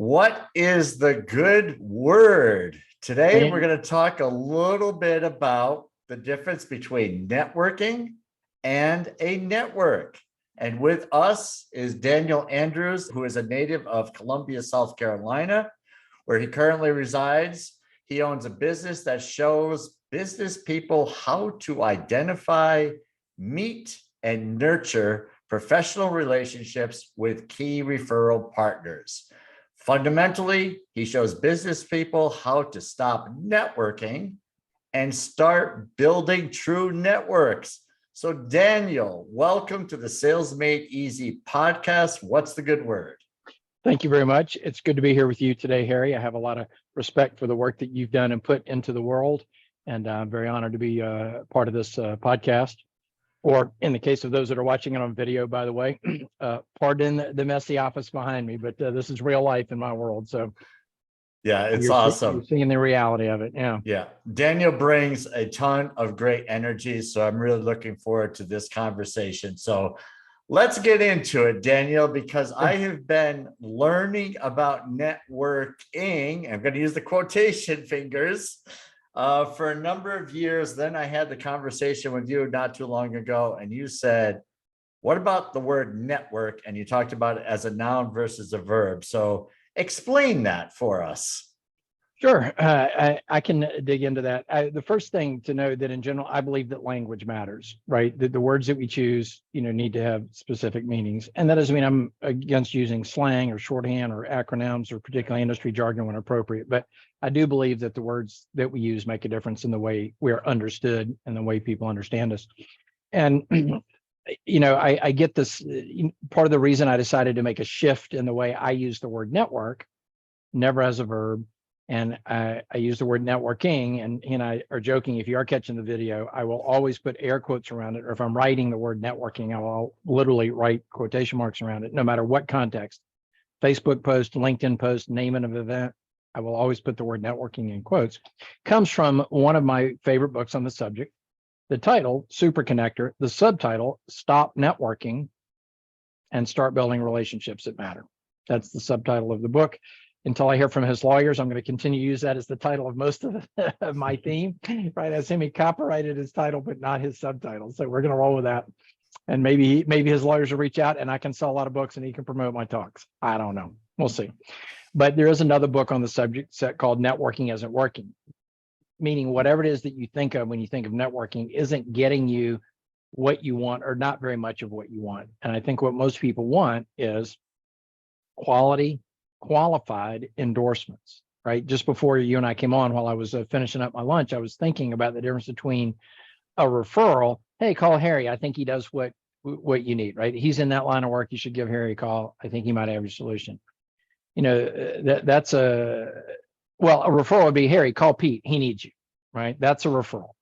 What is the good word? Today, we're And going to talk a little bit about the difference between networking and a network. And with us is Daniel Andrews, who is a native of Columbia, South Carolina, where he currently resides. He owns a business that shows business people how to identify, meet, and nurture professional relationships with key referral partners. Fundamentally, he shows business people how to stop networking and start building true networks. So, Daniel, welcome to the Sales Made Easy podcast. What's the good word? thank you very much. It's good to be here with you today, Harry. I have a lot of respect for the work that you've done and put into the world, and I'm very honored to be part of this podcast. Or in the case of those that are watching it on video, by the way, pardon the messy office behind me, but this is real life in my world. So Yeah, it's you're awesome. seeing the reality of it. Yeah. Yeah. Daniel brings a ton of great energy. So I'm really looking forward to this conversation. So let's get into it, Daniel, because I have been learning about networking. I'm going to use the quotation fingers for a number of years. Then I had the conversation with you not too long ago, and you said, what about the word network? And you talked about it as a noun versus a verb. So explain that for us. Sure, I can dig into that. The first thing to know that in general, I believe that language matters, right? The words that we choose, need to have specific meanings. And that doesn't mean I'm against using slang or shorthand or acronyms or particularly industry jargon when appropriate. But I do believe that the words that we use make a difference in the way we're understood and the way people understand us. And I get this. Part of the reason I decided to make a shift in the way I use the word network, never as a verb. And I use the word networking, and he and I are joking. If you are catching the video, I will always put air quotes around it. Or if I'm writing the word networking, I will literally write quotation marks around it, no matter what context. Facebook post, LinkedIn post, name of an event, I will always put the word networking in quotes. Comes from one of my favorite books on the subject. The title, Super Connector. The subtitle, Stop Networking and Start Building Relationships That Matter. That's the subtitle of the book. Until I hear from his lawyers, I'm going to continue to use that as the title of most of my theme, right? As him, he copyrighted his title, but not his subtitle. So we're going to roll with that. And maybe his lawyers will reach out and I can sell a lot of books and he can promote my talks. I don't know. We'll see. But there is another book on the subject set called Networking Isn't Working, meaning whatever it is that you think of when you think of networking isn't getting you what you want or not very much of what you want. And I think what most people want is qualified endorsements, right? Just before you and I came on, while I was finishing up my lunch, I was thinking about the difference between a referral. Hey, call Harry. I think he does what you need, right? He's in that line of work. You should give Harry a call. I think he might have your solution. That's a referral would be, Harry, call Pete. He needs you, right? That's a referral.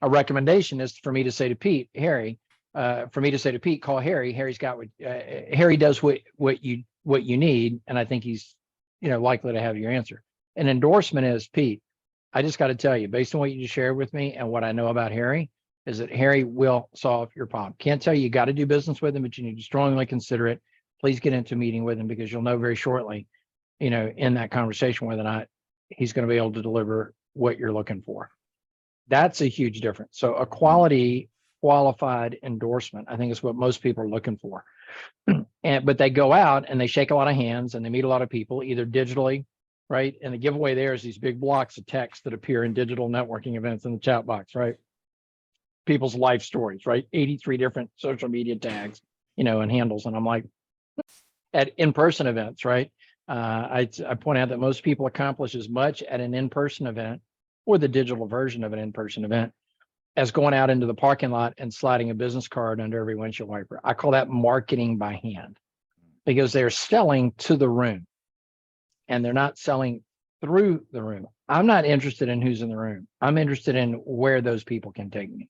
A recommendation is for me to say to Pete, call Harry. Harry's got Harry does what you need, and I think he's likely to have your answer. An endorsement is, Pete, I just got to tell you, based on what you just shared with me and what I know about Harry, is that Harry will solve your problem. Can't tell you got to do business with him, but you need to strongly consider it. Please get into a meeting with him, because you'll know very shortly, in that conversation, whether or not he's going to be able to deliver what you're looking for. That's a huge difference. So a qualified endorsement, I think, is what most people are looking for. But they go out and they shake a lot of hands and they meet a lot of people, either digitally, right? And the giveaway there is these big blocks of text that appear in digital networking events in the chat box, right? People's life stories, right? 83 different social media tags, and handles. And I'm like, at in-person events, right? I point out that most people accomplish as much at an in-person event or the digital version of an in-person event as going out into the parking lot and sliding a business card under every windshield wiper. I call that marketing by hand, because they're selling to the room and they're not selling through the room. I'm not interested in who's in the room. I'm interested in where those people can take me.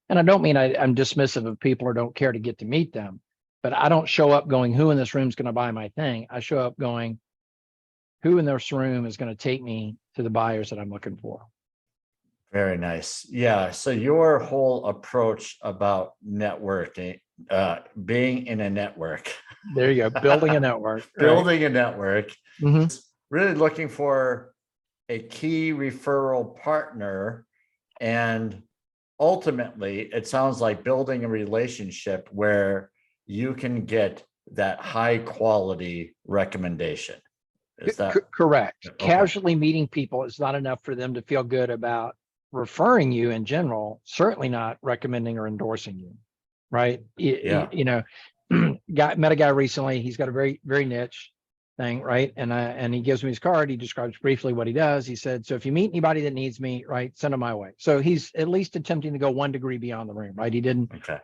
And I don't mean I'm dismissive of people or don't care to get to meet them, but I don't show up going, who in this room is going to buy my thing? I show up going, who in this room is going to take me to the buyers that I'm looking for? Very nice. Yeah. So your whole approach about networking, being in a network, There you go. Building a network, right? building a network, Hmm. really looking for a key referral partner. And ultimately, it sounds like building a relationship where you can get that high quality recommendation. Is that Correct. okay? Casually meeting people is not enough for them to feel good about referring you in general, certainly not recommending or endorsing you, right? Yeah. Met a guy recently. He's got a very niche thing, right? And he gives me his card. He describes briefly what he does. He said, so if you meet anybody that needs me, right, send them my way. So he's at least attempting to go 1 degree beyond the room, right? He Okay.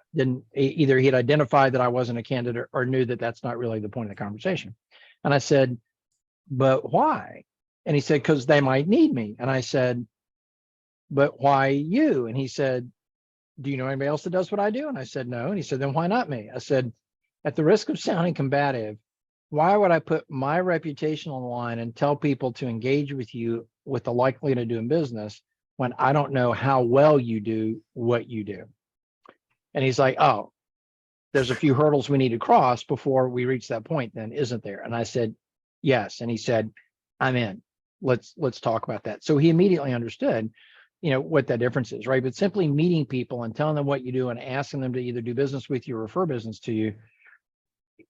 either he had identified that I wasn't a candidate or knew that that's not really the point of the conversation. And I said, but why? And he said, because they might need me. And I said, but why you? And he said, do you know anybody else that does what I do? And I said, no. And he said, then why not me? I said, at the risk of sounding combative, why would I put my reputation on the line and tell people to engage with you with the likelihood of doing business when I don't know how well you do what you do? And he's like, oh, there's a few hurdles we need to cross before we reach that point then, isn't there? And I said, yes. And he said, I'm in. Let's talk about that. So he immediately understood, what that difference is, right? But simply meeting people and telling them what you do and asking them to either do business with you or refer business to you,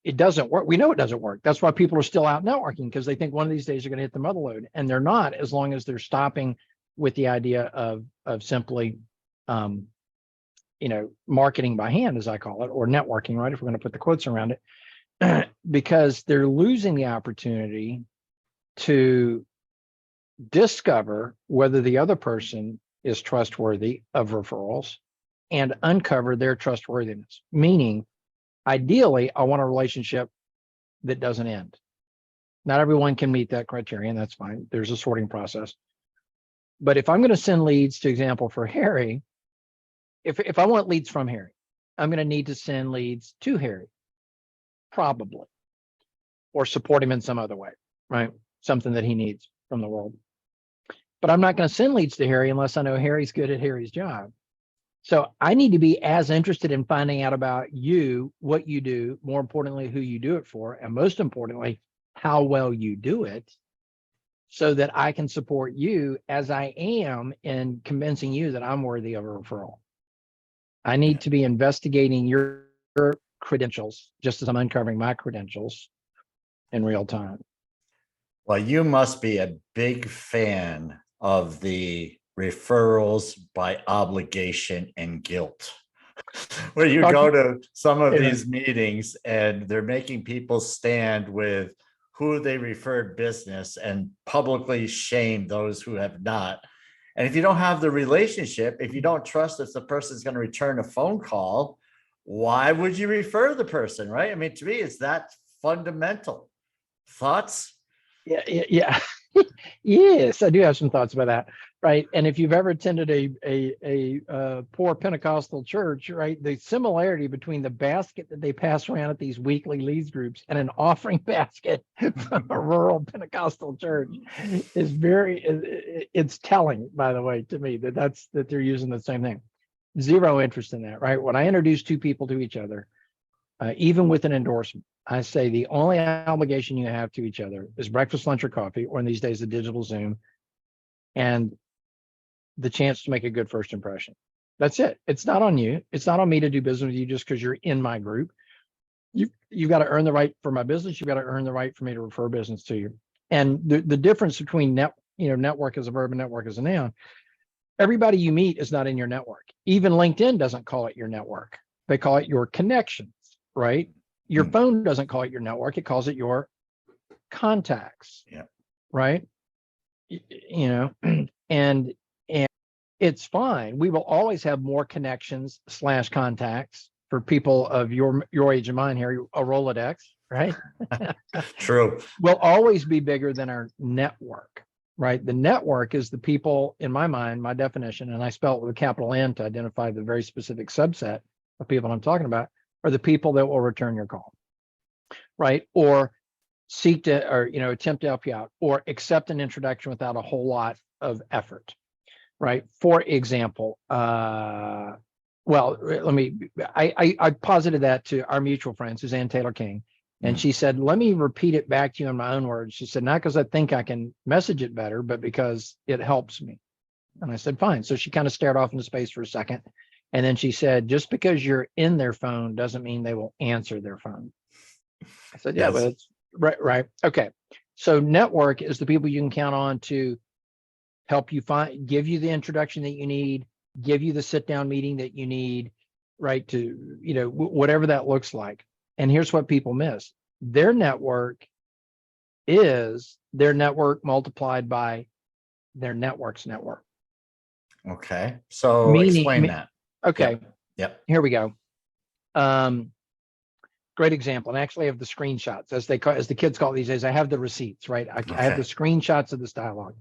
it doesn't work. We know it doesn't work. That's why people are still out networking, because they think one of these days they're going to hit the mother load, and they're not, as long as they're stopping with the idea of simply marketing by hand, as I call it, or networking, right? If we're going to put the quotes around it, because they're losing the opportunity to discover whether the other person is trustworthy of referrals and uncover their trustworthiness. Meaning, ideally, I want a relationship that doesn't end. Not everyone can meet that criterion. That's fine. There's a sorting process. But if I'm going to send leads, to example, for Harry, if I want leads from Harry, I'm going to need to send leads to Harry, probably, or support him in some other way, right? Something that he needs from the world. But I'm not going to send leads to Harry unless I know Harry's good at Harry's job. So I need to be as interested in finding out about you, what you do, more importantly, who you do it for, and most importantly, how well you do it, so that I can support you as I am in convincing you that I'm worthy of a referral. I need to be investigating your credentials just as I'm uncovering my credentials in real time. Well, you must be a big fan of the referrals by obligation and guilt, where you go to some of these meetings and they're making people stand with who they referred business and publicly shame those who have not. And if you don't have the relationship, if you don't trust if the person is going to return a phone call, why would you refer the person, right? I mean, to me, it's that fundamental. Thoughts? Yeah. Yes, I do have some thoughts about that, right? And if you've ever attended a poor Pentecostal church, right, the similarity between the basket that they pass around at these weekly leads groups and an offering basket from a rural Pentecostal church is it's telling, by the way, to me, that they're using the same thing. Zero interest in that, right? When I introduce two people to each other, even with an endorsement, I say the only obligation you have to each other is breakfast, lunch, or coffee, or in these days, the digital Zoom, and the chance to make a good first impression. That's it. It's not on you. It's not on me to do business with you just because you're in my group. You've got to earn the right for my business. You've got to earn the right for me to refer business to you. And the difference between network as a verb and network as a noun, everybody you meet is not in your network. Even LinkedIn doesn't call it your network. They call it your connections, right? Your phone doesn't call it your network. It calls it your contacts. Yeah. Right. And it's fine. We will always have more connections / contacts for people of your age and mine, Harry, a Rolodex, right? True. Will always be bigger than our network, right? The network is the people, in my mind, my definition, and I spell it with a capital N to identify the very specific subset of people I'm talking about, are the people that will return your call, right? Or seek to, or attempt to help you out, or accept an introduction without a whole lot of effort. right? For example, well, I posited that to our mutual friend, Suzanne Taylor King. And she said, let me repeat it back to you in my own words. She said, not because I think I can message it better, but because it helps me. And I said, fine. So she kind of stared off into space for a second. And then she said, just because you're in their phone doesn't mean they will answer their phone. I said, yeah, Yes. but it's right, right. Okay. So network is the people you can count on to help you find, give you the introduction that you need, give you the sit down meeting that you need, right? To, you know, whatever that looks like. And here's what people miss. Their network is their network multiplied by their network's network. Okay. So Meaning, explain that. okay, Yep. here we go. Great example. And actually I have the screenshots, as the kids call it these days. I have the receipts, right? I have the screenshots of this dialogue.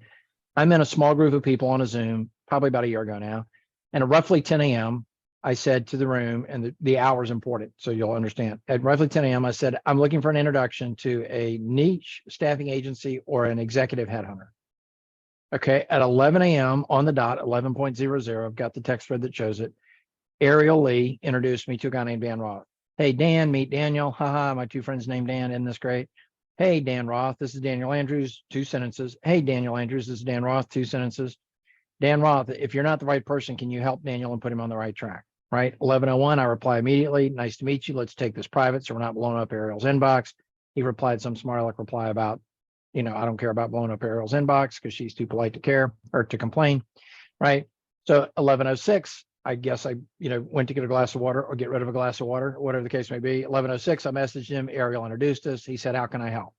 I'm in a small group of people on a Zoom, probably about a year ago now. And at roughly 10 a.m., I said to the room, and the hour is important, so you'll understand. At roughly 10 a.m., I said, I'm looking for an introduction to a niche staffing agency or an executive headhunter. Okay, at 11 a.m. on the dot, 11.00, I've got the text thread that shows it. Ariel Lee introduced me to a guy named Dan Roth. Hey, Dan, meet Daniel. Haha, my two friends named Dan. Isn't this great? Hey, Dan Roth, this is Daniel Andrews, 2 sentences. Hey, Daniel Andrews, this is Dan Roth, 2 sentences. Dan Roth, if you're not the right person, can you help Daniel and put him on the right track? Right? 11:01, I reply immediately. Nice to meet you. Let's take this private so we're not blowing up Ariel's inbox. He replied some smart aleck reply about, you know, I don't care about blowing up Ariel's inbox because she's too polite to care or to complain. Right? So 11:06, I guess I, you know, went to get a glass of water or get rid of a glass of water, whatever the case may be. 11:06, I messaged him. Ariel introduced us. He said, how can I help?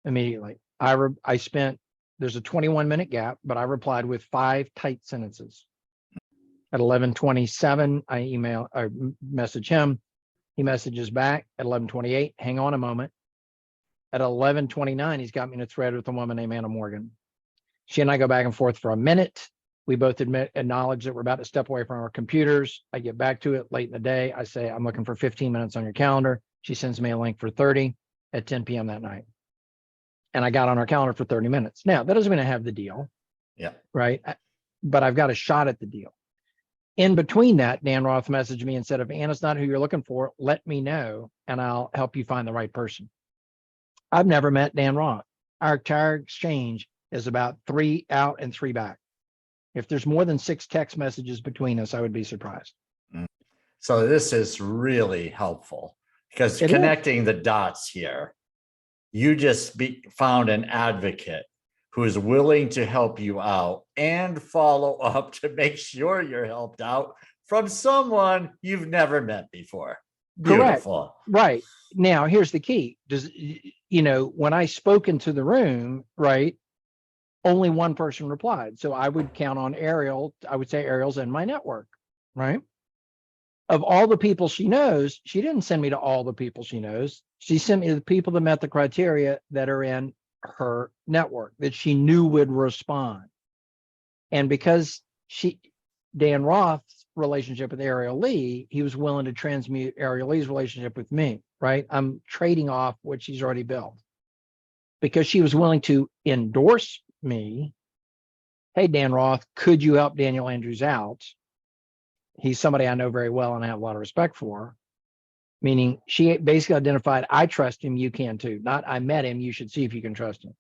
Immediately. I spent, there's a 21-minute gap, but I replied with 5 tight sentences. At 11:27, I message him. He messages back at 11:28. Hang on a moment. At 11:29, he's got me in a thread with a woman named Anna Morgan. She and I go back and forth for a minute. We both acknowledge that we're about to step away from our computers. I get back to it late in the day. I say, I'm looking for 15 minutes on your calendar. She sends me a link for 30 at 10 p.m. that night. And I got on our calendar for 30 minutes. Now, that doesn't mean I have the deal. Yeah. Right. But I've got a shot at the deal. In between that, Dan Roth messaged me and said, if Anna's not who you're looking for, let me know and I'll help you find the right person. I've never met Dan Roth. Our entire exchange is about 3 out and 3 back. If there's more than 6 text messages between us, I would be surprised. So this is really helpful because connecting the dots here, you just found an advocate who is willing to help you out and follow up to make sure you're helped out from someone you've never met before. Beautiful. Correct. Right. Now, here's the key. Does, you know, when I spoke into the room, right, only one person replied. So I would count on Ariel. I would say Ariel's in my network, right? Of all the people she knows, she didn't send me to all the people she knows. She sent me to the people that met the criteria that are in her network that she knew would respond. And because Dan Roth's relationship with Ariel Lee, he was willing to transmute Ariel Lee's relationship with me, right? I'm trading off what she's already built because she was willing to endorse me. Hey, Dan Roth, could you help Daniel Andrews out? He's somebody I know very well and I have a lot of respect for. Meaning she basically identified, I trust him, you can too. Not I met him, you should see if you can trust him.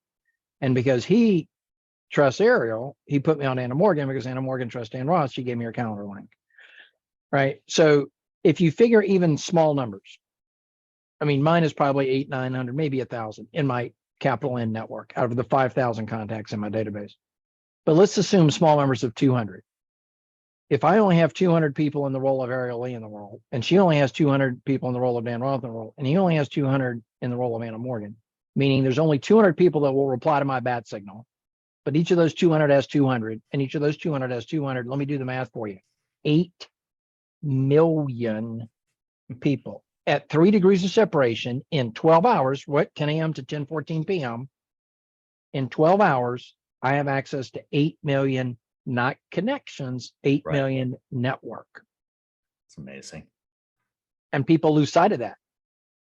And because he trusts Ariel, he put me on Anna Morgan because Anna Morgan trusts Dan Roth. She gave me her calendar link. Right. So if you figure even small numbers, I mean, mine is probably 800, 900, maybe 1,000 in my capital N network out of the 5,000 contacts in my database. But let's assume small numbers of 200. If I only have 200 people in the role of Ariel Lee in the world, and she only has 200 people in the role of Dan Roth in the world, and he only has 200 in the role of Anna Morgan, meaning there's only 200 people that will reply to my bat signal, but each of those 200 has 200, and each of those 200 has 200. Let me do the math for you. 8 million people at 3 degrees of separation in 12 hours, what, 10 a.m. to 10:14 p.m. In 12 hours, I have access to 8 million, not connections, 8 million network. It's amazing. And people lose sight of that.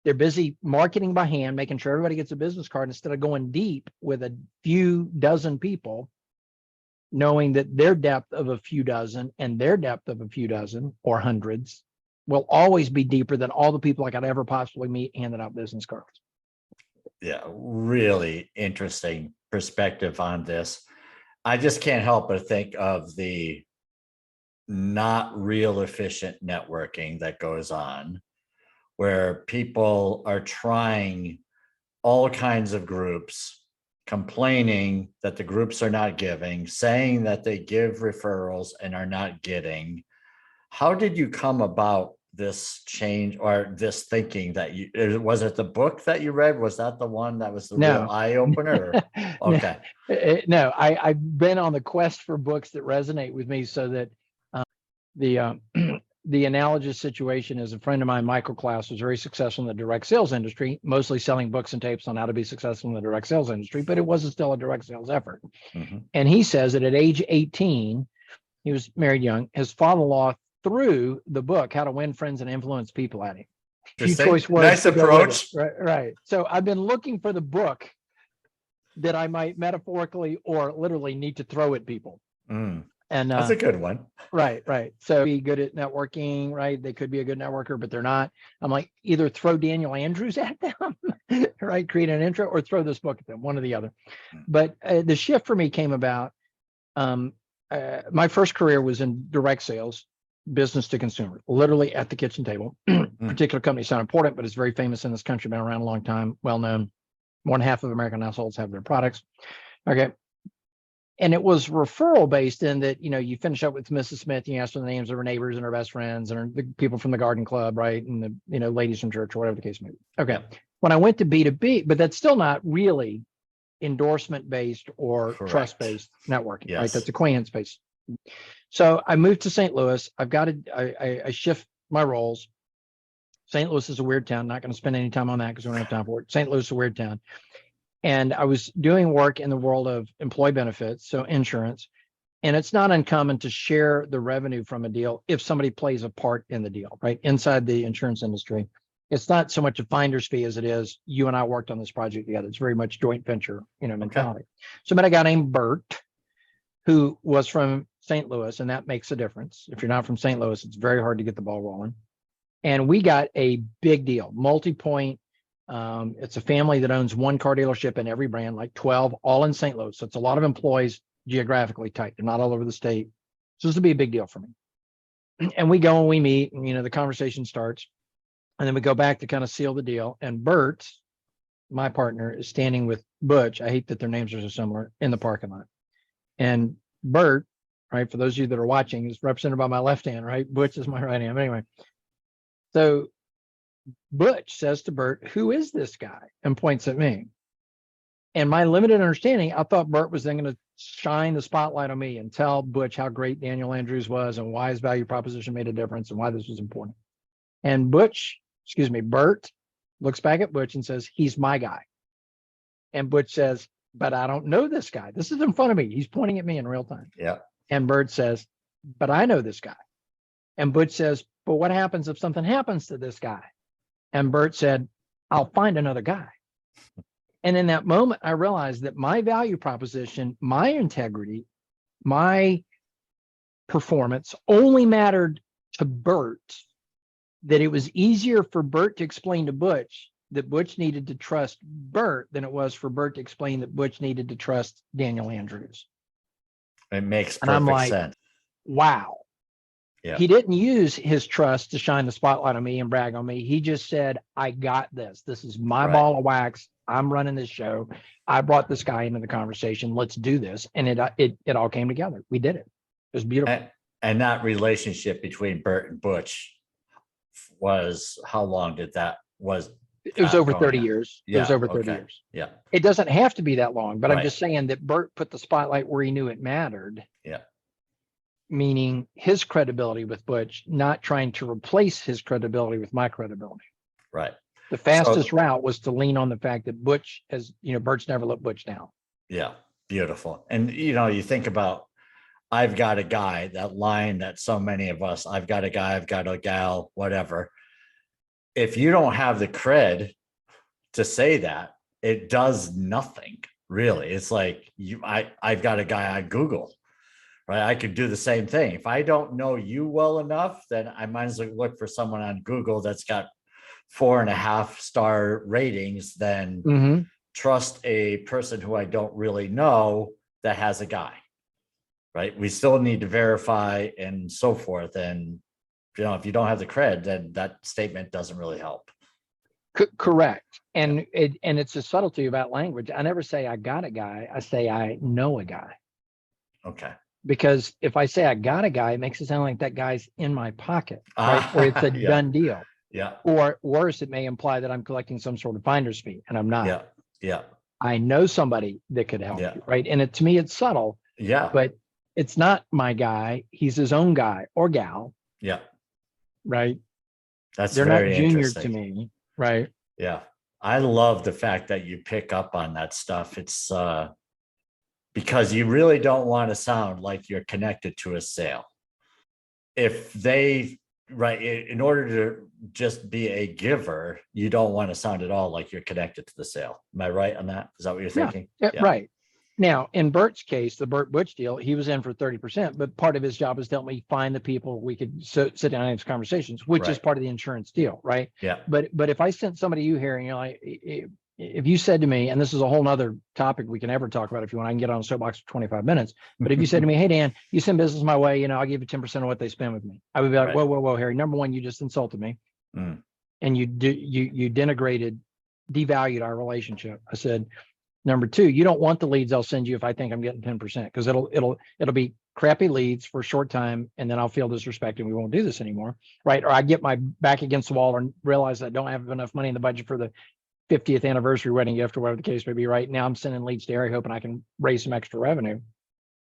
They're busy marketing by hand, making sure everybody gets a business card instead of going deep with a few dozen people knowing that their depth of a few dozen and their depth of a few dozen or hundreds will always be deeper than all the people I could ever possibly meet handing out business cards. Yeah, really interesting perspective on this. I just can't help but think of the not real efficient networking that goes on, where people are trying all kinds of groups, complaining that the groups are not giving, saying that they give referrals and are not getting. How did you come about this change or this thinking that was it the book that you read? Was that the one that was the real eye opener? Okay. No, I've been on the quest for books that resonate with me, so that the the analogous situation is a friend of mine, Michael Klaus, was very successful in the direct sales industry, mostly selling books and tapes on how to be successful in the direct sales industry, but it wasn't still a direct sales effort. Mm-hmm. And he says that at age 18, he was married young, his father-in-law threw the book, How to Win Friends and Influence People, at him. Few choice words. Nice approach. Right. So I've been looking for the book that I might metaphorically or literally need to throw at people. And that's a good one. Right. So be good at networking, right? They could be a good networker, but they're not. I'm like, either throw Daniel Andrews at them, right? Create an intro, or throw this book at them, one or the other. But the shift for me came about. My first career was in direct sales, business to consumer, literally at the kitchen table. Particular companies sound important, but it's very famous in this country, been around a long time, well known. More than half of American households have their products. Okay. And it was referral based in that, you finish up with Mrs. Smith, you ask her the names of her neighbors and her best friends and the people from the garden club, right? And the, ladies from church or whatever the case may be. Okay. When I went to B2B, but that's still not really endorsement based or trust based networking, right? That's acquaintance based. So I moved to St. Louis. I shift my roles. St. Louis is a weird town. Not going to spend any time on that because we don't have time for it. St. Louis is a weird town. And I was doing work in the world of employee benefits, so insurance. And it's not uncommon to share the revenue from a deal if somebody plays a part in the deal, right? Inside the insurance industry, it's not so much a finder's fee as it is you and I worked on this project together. It's very much joint venture, mentality. Okay. So I met a guy named Bert, who was from St. Louis, and that makes a difference. If you're not from St. Louis, it's very hard to get the ball rolling. And we got a big deal, multi-point. It's a family that owns one car dealership in every brand, like 12, all in St. Louis. So it's a lot of employees geographically tight. They're not all over the state. So this will be a big deal for me. And we go and we meet, and the conversation starts. And then we go back to kind of seal the deal. And Bert, my partner, is standing with Butch. I hate that their names are so similar, in the parking lot. And Bert, right, for those of you that are watching, is represented by my left hand, right? Butch is my right hand. Anyway, so Butch says to Bert, "Who is this guy?" and points at me. And my limited understanding, I thought Bert was then going to shine the spotlight on me and tell Butch how great Daniel Andrews was and why his value proposition made a difference and why this was important. And Bert looks back at Butch and says, "He's my guy." And Butch says, "But I don't know this guy. This is in front of me." He's pointing at me in real time. Yeah. And Bert says, "But I know this guy." And Butch says, "But what happens if something happens to this guy?" And Bert said, "I'll find another guy." And in that moment, I realized that my value proposition, my integrity, my performance only mattered to Bert, that it was easier for Bert to explain to Butch that Butch needed to trust Bert than it was for Bert to explain that Butch needed to trust Daniel Andrews. It makes perfect sense. Wow. Yeah. He didn't use his trust to shine the spotlight on me and brag on me. He just said, "I got this. This is my ball of wax. I'm running this show. I brought this guy into the conversation. Let's do this." And it all came together. We did it. It was beautiful. And that relationship between Bert and Butch was, how long did that was? It was over 30 years. Yeah, it was over 30 years. Yeah. It doesn't have to be that long, but I'm just saying that Bert put the spotlight where he knew it mattered. Yeah. Meaning his credibility with Butch, not trying to replace his credibility with my credibility. Right. The fastest route was to lean on the fact that Butch has, Bert's never let Butch down. Yeah. Beautiful. And, you think about, I've got a guy, that line that so many of us, I've got a guy, I've got a gal, whatever. If you don't have the cred to say that, it does nothing really. It's like I've got a guy on Google. right? I could do the same thing. If I don't know you well enough, then I might as well look for someone on Google that's got 4.5-star ratings than Mm-hmm. trust a person who I don't really know that has a guy, right? We still need to verify and so forth. And, if you don't have the cred, then that statement doesn't really help. Correct. And it's a subtlety about language. I never say I got a guy. I say I know a guy. Okay. Because if I say I got a guy, it makes it sound like that guy's in my pocket, right? Or it's a Yeah. done deal. Yeah. Or worse, it may imply that I'm collecting some sort of finder's fee, and I'm not. Yeah. Yeah. I know somebody that could help Yeah. you, right? And to me, it's subtle, Yeah. but it's not my guy. He's his own guy or gal, Yeah. right? That's They're not very junior to interesting. me, right? Yeah. I love the fact that you pick up on that stuff. It's because you really don't want to sound like you're connected to a sale. If they, right, in order to just be a giver, you don't want to sound at all like you're connected to the sale. Am I right on that? Is that what you're thinking? Yeah. Right. Now, in Bert's case, the Bert Butch deal, he was in for 30%, but part of his job is to help me find the people we could sit down and have conversations, which is Right. part of the insurance deal, right? Yeah. But if I sent somebody you here and you're like, if you said to me, and this is a whole nother topic we can ever talk about if you want, I can get on a soapbox for 25 minutes. But if you said to me, hey, Dan, you send business my way, I'll give you 10% of what they spend with me. I would be like, Right. whoa, Harry. Number one, you just insulted me. Mm. And you denigrated, devalued our relationship. I said, number two, you don't want the leads I'll send you if I think I'm getting 10%, because it'll be crappy leads for a short time, and then I'll feel disrespected and we won't do this anymore, right? Or I get my back against the wall and realize I don't have enough money in the budget for the 50th anniversary wedding gift or whatever the case may be, right? Now I'm sending leads to Harry hoping I can raise some extra revenue.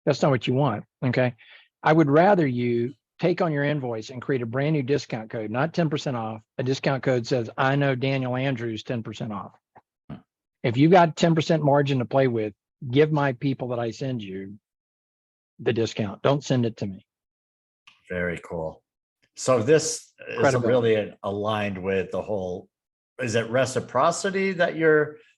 That's not what you want, okay? I would rather you take on your invoice and create a brand new discount code, not 10% off. A discount code says, I know Daniel Andrews 10% off. If you got 10% margin to play with, give my people that I send you the discount. Don't send it to me. Very cool. So this is Credibility. really aligned with the whole, is it reciprocity that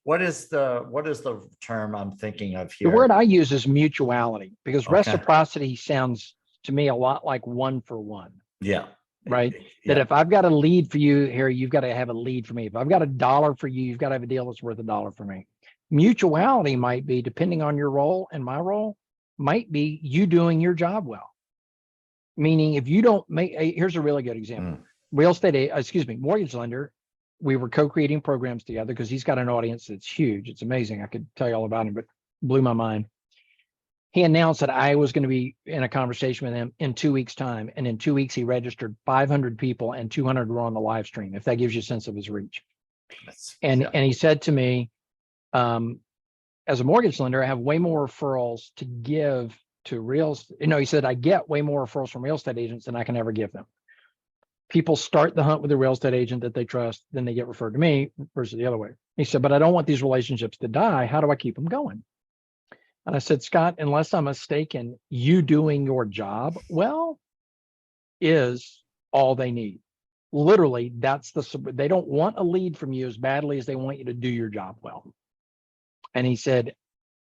what is the term I'm thinking of here? The word I use is mutuality, because Okay. reciprocity sounds to me a lot like one for one. Yeah. Right. Yeah. That if I've got a lead for you, Harry, you've got to have a lead for me. If I've got $1 for you, you've got to have a deal that's worth $1 for me. Mutuality might be, depending on your role and my role, might be you doing your job well. Meaning, if you don't make, here's a really good example. Mortgage lender. We were co-creating programs together because he's got an audience that's huge. It's amazing. I could tell you all about him, but blew my mind. He announced that I was going to be in a conversation with him in 2 weeks' time. And in 2 weeks, he registered 500 people and 200 were on the live stream, if that gives you a sense of his reach. And he said to me, as a mortgage lender, I have way more referrals to give to he said, I get way more referrals from real estate agents than I can ever give them. People start the hunt with a real estate agent that they trust, then they get referred to me versus the other way. He said, but I don't want these relationships to die. How do I keep them going? And I said, Scott, unless I'm mistaken, you doing your job well is all they need. Literally, they don't want a lead from you as badly as they want you to do your job well. And he said,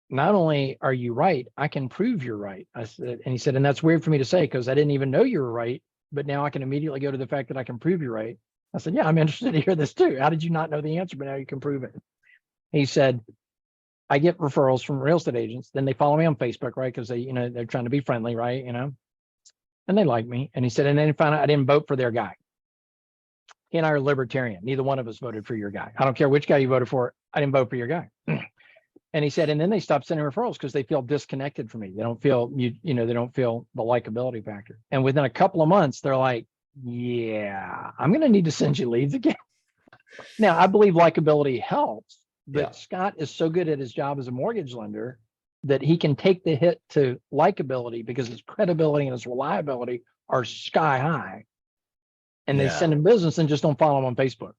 not only are you right, I can prove you're right. I said, and he said, and that's weird for me to say because I didn't even know you were right, but now I can immediately go to the fact that I can prove you're right. I said, yeah, I'm interested to hear this too. How did you not know the answer, but now you can prove it? He said, I get referrals from real estate agents. Then they follow me on Facebook, right? Because they're trying to be friendly, right? And they like me. And he said, and then found out I didn't vote for their guy. He and I are libertarian. Neither one of us voted for your guy. I don't care which guy you voted for. I didn't vote for your guy. And he said, and then they stopped sending referrals because they feel disconnected from me. They don't feel they don't feel the likability factor. And within a couple of months, they're like, yeah, I'm going to need to send you leads again. Now, I believe likability helps. But Scott is so good at his job as a mortgage lender that he can take the hit to likability because his credibility and his reliability are sky high. And they send him business and just don't follow him on Facebook.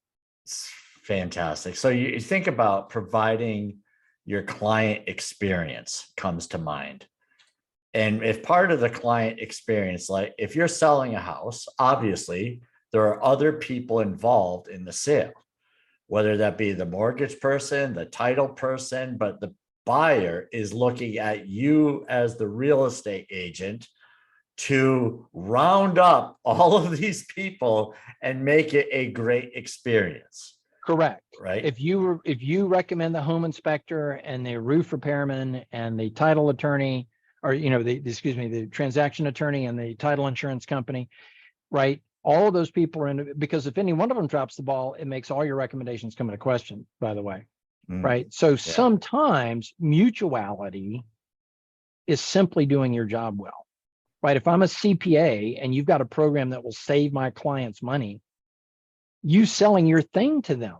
It's fantastic. So you think about providing your client experience comes to mind. And if part of the client experience, like if you're selling a house, obviously there are other people involved in the sale, whether that be the mortgage person, the title person, but the buyer is looking at you as the real estate agent to round up all of these people and make it a great experience. Correct. Right. If you recommend the home inspector and the roof repairman and the title attorney, or the transaction attorney and the title insurance company, right? All of those people are in it, because if any one of them drops the ball, it makes all your recommendations come into question, by the way. Right. So sometimes mutuality is simply doing your job well. Right. If I'm a CPA and you've got a program that will save my clients money, you selling your thing to them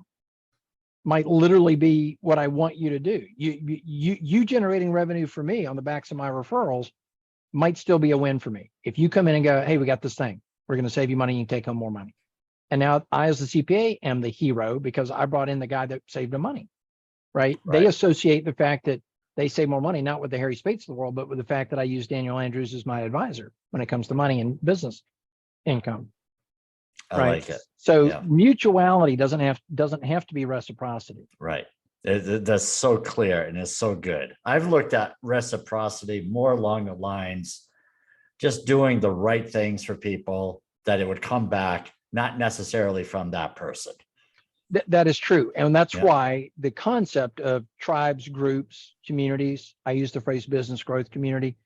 might literally be what I want you to do. You generating revenue for me on the backs of my referrals might still be a win for me. If you come in and go, hey, we got this thing, we're going to save you money, you can take home more money. And now I, as the CPA, am the hero because I brought in the guy that saved them money, right? They associate the fact that they save more money, not with the Harry Spaights of the world, but with the fact that I use Daniel Andrews as my advisor when it comes to money and business income. I like it. So mutuality doesn't have to be reciprocity. Right. That's so clear and it's so good. I've looked at reciprocity more along the lines, just doing the right things for people, that it would come back, not necessarily from that person. That is true. And that's why the concept of tribes, groups, communities, I use the phrase business growth community,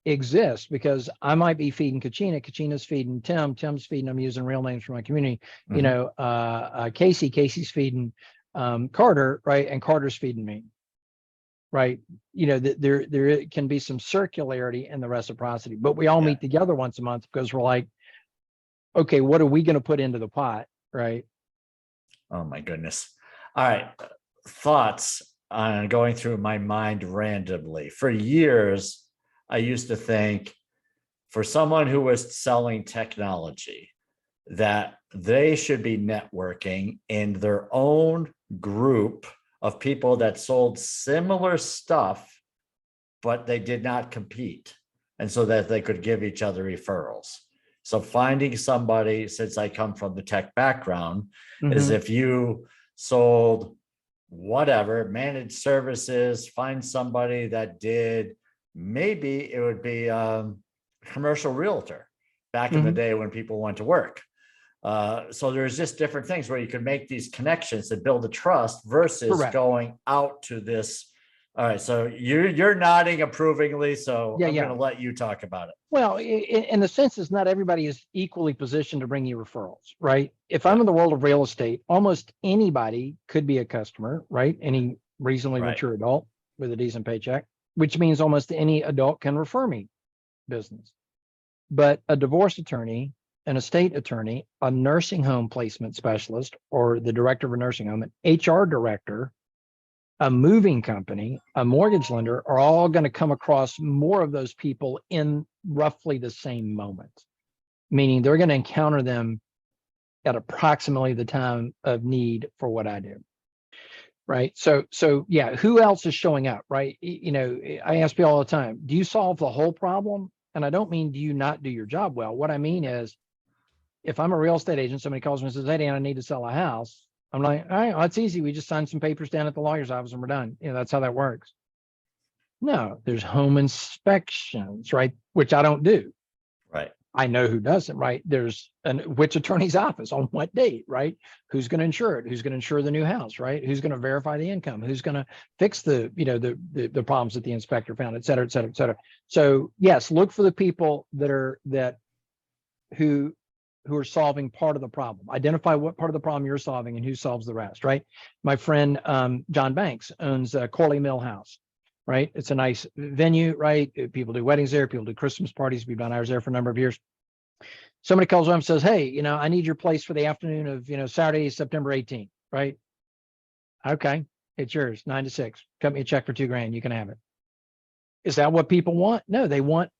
exists, because I might be feeding Kachina, Kachina's feeding Tim, Tim's feeding, I'm using real names for my community, Casey's feeding Carter, right? And Carter's feeding me, right? There can be some circularity in the reciprocity, but we all meet together once a month because we're like, okay, what are we going to put into the pot, right? Oh my goodness. All right. Thoughts on going through my mind randomly. For years, I used to think for someone who was selling technology, that they should be networking in their own group of people that sold similar stuff, but they did not compete. And so that they could give each other referrals. So finding somebody, since I come from the tech background, is if you sold whatever, managed services, find somebody that did, maybe it would be commercial realtor back in the day when people went to work. So there's just different things where you can make these connections that build a trust versus going out to this. All right. So you're nodding approvingly. So I'm going to let you talk about it. Well, in the sense is not everybody is equally positioned to bring you referrals, right? If I'm in the world of real estate, almost anybody could be a customer, right? Any reasonably mature adult with a decent paycheck, which means almost any adult can refer me business. But a divorce attorney, an estate attorney, a nursing home placement specialist, or the director of a nursing home, an HR director, a moving company, a mortgage lender are all going to come across more of those people in roughly the same moment, meaning they're going to encounter them at approximately the time of need for what I do. Right. So yeah, who else is showing up? Right. I ask people all the time, do you solve the whole problem? And I don't mean, do you not do your job well? What I mean is, if I'm a real estate agent, somebody calls me and says, hey, Dan, I need to sell a house. I'm like, all right, well, it's easy. We just sign some papers down at the lawyer's office and we're done. That's how that works. No, there's home inspections, right? Which I don't do. Right. I know who does it, right? There's which attorney's office on what date, right? Who's going to insure it? Who's going to insure the new house, right? Who's going to verify the income? Who's going to fix the problems that the inspector found, et cetera, et cetera, et cetera. So yes, look for the people who are solving part of the problem. Identify what part of the problem you're solving and who solves the rest, right? My friend John Banks owns Corley Mill House, right? It's a nice venue, right? People do weddings there, people do Christmas parties. We've done ours there for a number of years. Somebody calls him and says, hey, I need your place for the afternoon of Saturday, September 18th, right? Okay, it's yours, 9 to 6. Cut me a check for $2,000, you can have it. Is that what people want? No, they want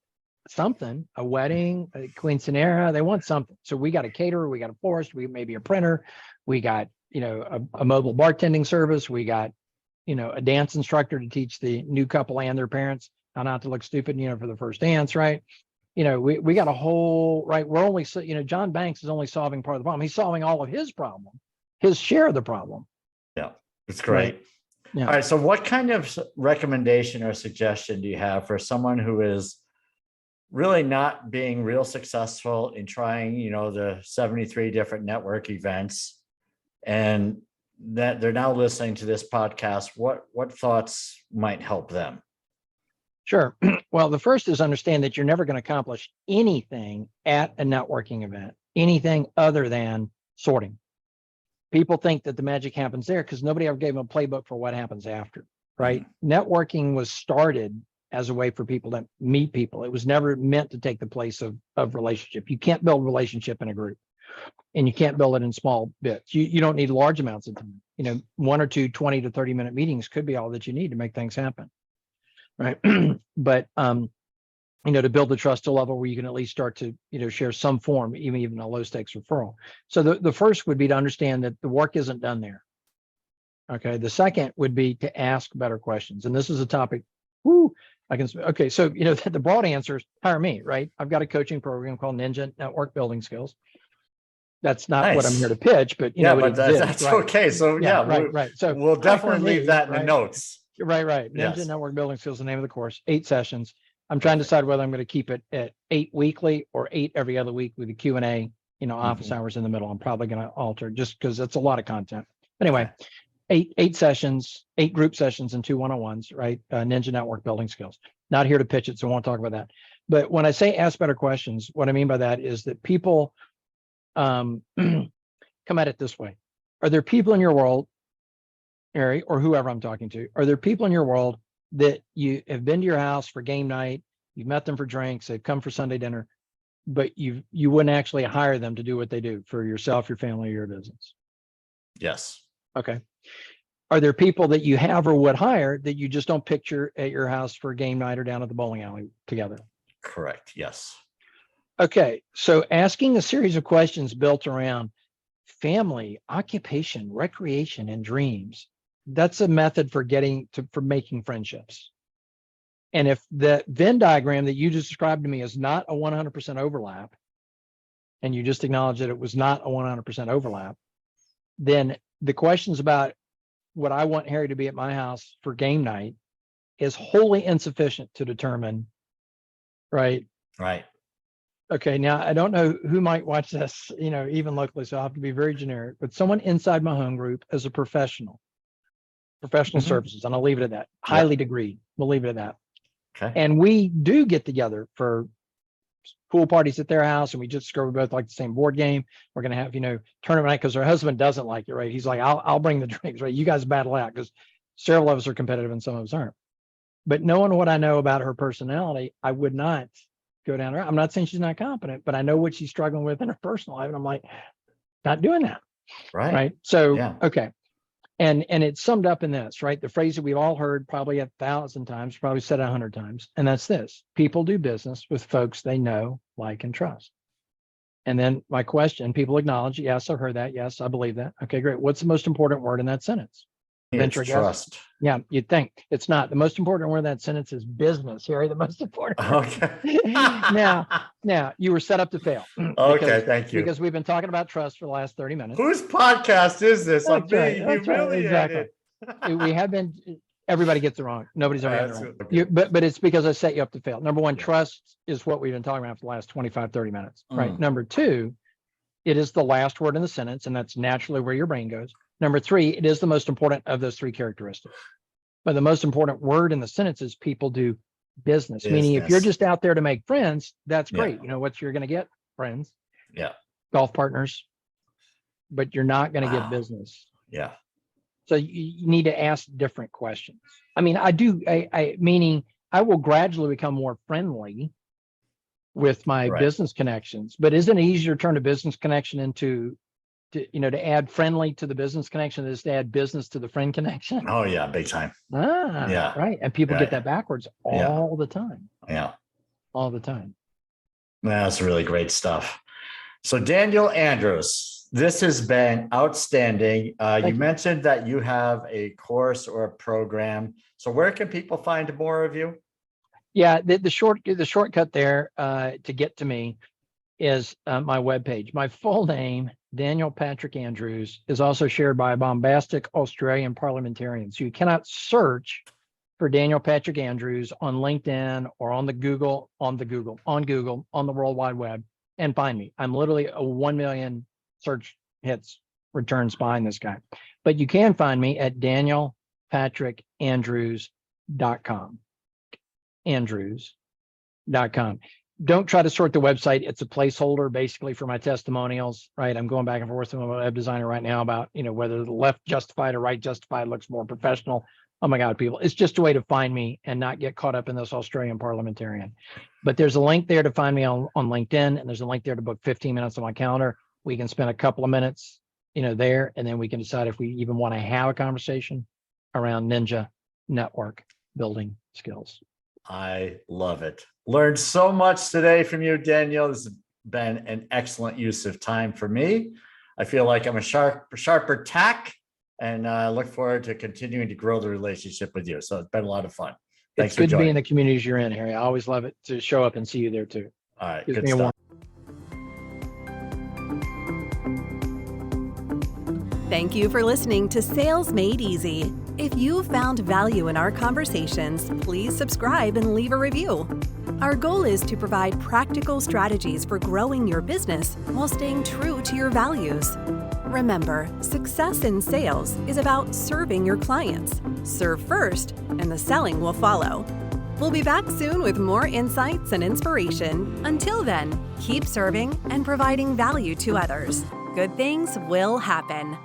something, a wedding, a quinceanera, they want something. So we got a caterer, we got a florist, we maybe a printer, we got, a mobile bartending service, we got, a dance instructor to teach the new couple and their parents how not to look stupid, for the first dance, right? We got a whole, right? We're only, John Banks is only solving part of the problem. He's solving all of his problem, his share of the problem. Yeah, it's great. Right. Yeah. All right. So what kind of recommendation or suggestion do you have for someone who is really not being real successful in trying, the 73 different network events, and that they're now listening to this podcast, what thoughts might help them? Sure. Well, the first is understand that you're never going to accomplish anything at a networking event, anything other than sorting. People think that the magic happens there because nobody ever gave them a playbook for what happens after, right? Networking was started as a way for people to meet people. It was never meant to take the place of relationship. You can't build relationship in a group, and you can't build it in small bits. You don't need large amounts of time. 1 or 2 20 to 30 minute meetings could be all that you need to make things happen, right? But to build the trust to a level where you can at least start to share some form, even a low stakes referral. So the first would be to understand that the work isn't done there. Okay. The second would be to ask better questions, and this is a topic. Okay. So the broad answer is hire me, right? I've got a coaching program called Ninja Network Building Skills. That's not what I'm here to pitch, but but it exists, that's right? okay. So right. So we'll definitely leave that in the notes. Right. Ninja Network Building Skills is the name of the course. 8 sessions. I'm trying to decide whether I'm going to keep it at 8 weekly or 8 every other week with a Q&A, office hours in the middle. I'm probably going to alter just because that's a lot of content. Anyway, 8 sessions, 8 group sessions and 2 one-on-ones, right? Ninja Network Building Skills. Not here to pitch it, so I won't talk about that. But when I say ask better questions, what I mean by that is that people come at it this way. Are there people in your world, Harry, or whoever I'm talking to, are there people in your world that you have been to your house for game night, you've met them for drinks, they've come for Sunday dinner, but you wouldn't actually hire them to do what they do for yourself, your family, or your business? Yes. Okay. Are there people that you have or would hire that you just don't picture at your house for game night or down at the bowling alley together? Correct. Yes. Okay. So asking a series of questions built around family, occupation, recreation, and dreams, that's a method for making friendships. And if the Venn diagram that you just described to me is not a 100% overlap, and you just acknowledge that it was not a 100% overlap, then the questions about what I want Harry to be at my house for game night is wholly insufficient to determine, right? Right. Okay, now I don't know who might watch this, even locally, so I'll have to be very generic, but someone inside my home group as a professional services, and I'll leave it at that. Highly degreed. We'll leave it at that. Okay. And we do get together for pool parties at their house, and we just discovered we both like the same board game. We're going to have, tournament night because her husband doesn't like it, right? He's like, I'll bring the drinks, right? You guys battle out because several of us are competitive and some of us aren't. But knowing what I know about her personality, I would not go down her. I'm not saying she's not competent, but I know what she's struggling with in her personal life. And I'm like, not doing that. Right. So, okay. And it's summed up in this, right? The phrase that we've all heard probably 1,000 times, probably said 100 times. And that's this: people do business with folks they know, like, and trust. And then my question, people acknowledge, yes, I've heard that. Yes, I believe that. Okay, great. What's the most important word in that sentence? Venture trust. Yeah, you'd think. It's not. The most important word in that sentence is business, Harry. The most important. Okay. Now you were set up to fail. Okay, thank you. Because we've been talking about trust for the last 30 minutes. Whose podcast is this? I'm being humiliated. Exactly. We have been. Everybody gets it wrong. Nobody's ever got it wrong. Okay. But it's because I set you up to fail. Number one, trust is what we've been talking about for the last 25, 30 minutes. Right. Number two, it is the last word in the sentence, and that's naturally where your brain goes. Number three, it is the most important of those 3 characteristics. But the most important word in the sentence is people do business. Meaning if you're just out there to make friends, that's great. You know what you're going to get? Friends. Yeah. Golf partners. But you're not going to get business. Yeah. So you need to ask different questions. I mean, meaning I will gradually become more friendly with my business connections, but isn't it easier to turn a business connection into to add friendly to the business connection is to add business to the friend connection? Oh yeah, big time. Right. And people get that backwards all the time. Yeah. All the time. That's really great stuff. So Daniel Andrews, this has been outstanding. You mentioned that you have a course or a program. So where can people find more of you? Yeah, the shortcut there to get to me is my webpage. My full name, Daniel Patrick Andrews, is also shared by a bombastic Australian parliamentarian. So you cannot search for Daniel Patrick Andrews on LinkedIn or on Google, on the World Wide Web, and find me. I'm literally a 1 million search hits returns behind this guy. But you can find me at danielpatrickandrews.com. Andrews.com. Don't try to sort the website. It's a placeholder basically for my testimonials, right? I'm going back and forth with my web designer right now about, whether the left justified or right justified looks more professional. Oh my God, people, it's just a way to find me and not get caught up in this Australian parliamentarian. But there's a link there to find me on LinkedIn, and there's a link there to book 15 minutes on my calendar. We can spend a couple of minutes, there, and then we can decide if we even want to have a conversation around Ninja network building skills. I love it. Learned so much today from you, Daniel. This has been an excellent use of time for me. I feel like I'm a sharper tack, and I look forward to continuing to grow the relationship with you. So it's been a lot of fun. Thanks It's good for to be joining. in the communities you're in, Harry. I always love it to show up and see you there too. All right, Gives good me a stuff. Thank you for listening to Sales Made Easy. If you found value in our conversations, please subscribe and leave a review. Our goal is to provide practical strategies for growing your business while staying true to your values. Remember, success in sales is about serving your clients. Serve first, and the selling will follow. We'll be back soon with more insights and inspiration. Until then, keep serving and providing value to others. Good things will happen.